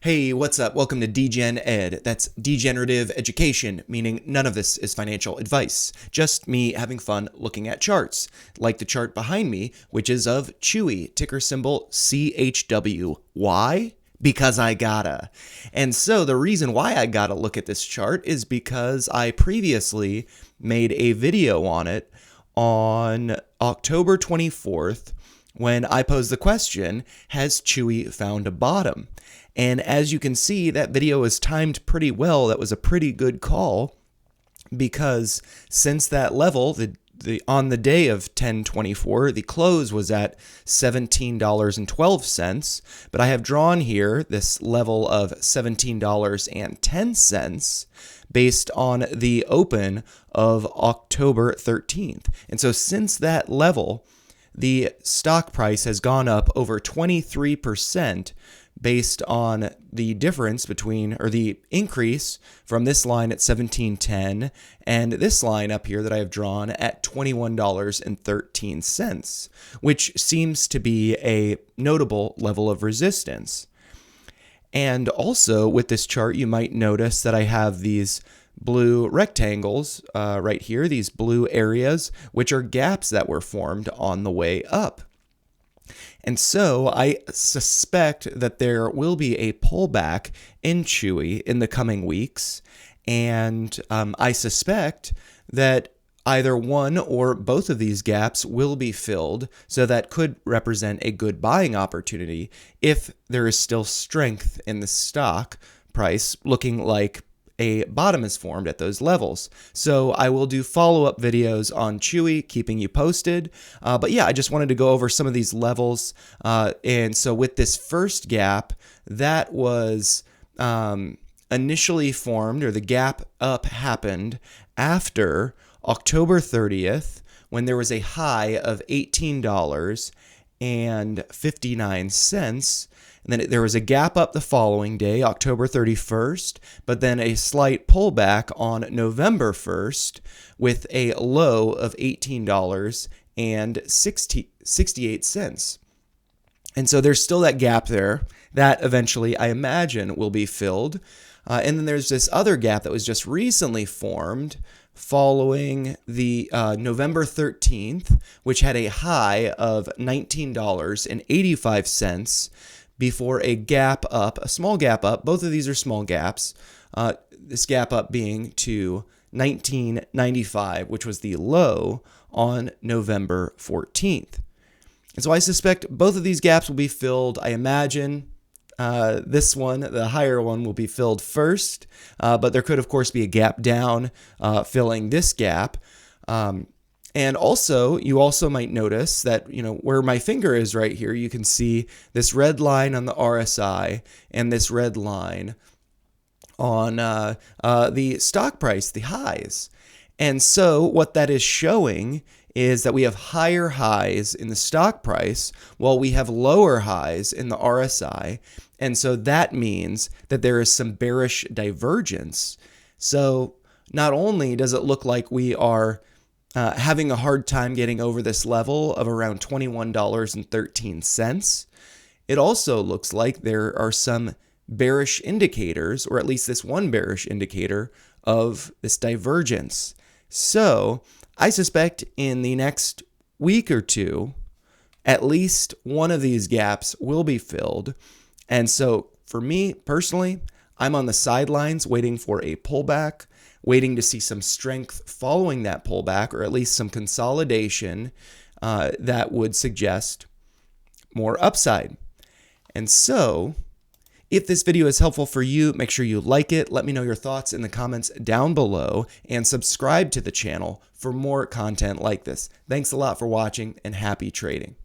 Hey, what's up? Welcome to Degen Ed. That's degenerative education, meaning none of this is financial advice. Just me having fun looking at charts, like the chart behind me, which is of Chewy, ticker symbol CHW. Why? Because I gotta. And so the reason why I gotta look at this chart is because I previously made a video on it on October 24th when I posed the question, has Chewy found a bottom? And as you can see, that video is timed pretty well. That was a pretty good call because since that level, on the day of 10/24, the close was at $17.12, but I have drawn here this level of $17.10 based on the open of October 13th. And so since that level, the stock price has gone up over 23% based on the difference between, or the increase from this line at 17.10 and this line up here that I have drawn at $21.13, which seems to be a notable level of resistance. And also with this chart, you might notice that I have these blue rectangles right here, these blue areas, which are gaps that were formed on the way up. And so I suspect that there will be a pullback in Chewy in the coming weeks. And I suspect that either one or both of these gaps will be filled. So that could represent a good buying opportunity if there is still strength in the stock price, looking like a bottom is formed at those levels. So I will do follow-up videos on Chewy, keeping you posted. But yeah, I just wanted to go over some of these levels. And so with this first gap, that was initially formed, or the gap up happened after October 30th, when there was a high of $18.59. And then there was a gap up the following day, October 31st, but then a slight pullback on November 1st with a low of $18.68. And so there's still that gap there that eventually, I imagine, will be filled. And then there's this other gap that was just recently formed following the November 13th, which had a high of $19.85 before a gap up, a small gap up. Both of these are small gaps. This gap up being to $19.95, which was the low on November 14th. And so I suspect both of these gaps will be filled. I imagine this one, the higher one, will be filled first, but there could, of course, be a gap down filling this gap. And also, you also might notice that, where my finger is right here, you can see this red line on the RSI and this red line on the stock price, the highs. And so what that is showing is that we have higher highs in the stock price while we have lower highs in the RSI. And so that means that there is some bearish divergence. So not only does it look like we are having a hard time getting over this level of around $21.13, it also looks like there are some bearish indicators, or at least this one bearish indicator of this divergence. So I suspect in the next week or two, at least one of these gaps will be filled. And so for me personally, I'm on the sidelines waiting for a pullback, waiting to see some strength following that pullback, or at least some consolidation that would suggest more upside. And so if this video is helpful for you, make sure you like it. Let me know your thoughts in the comments down below, and subscribe to the channel for more content like this. Thanks a lot for watching, and happy trading.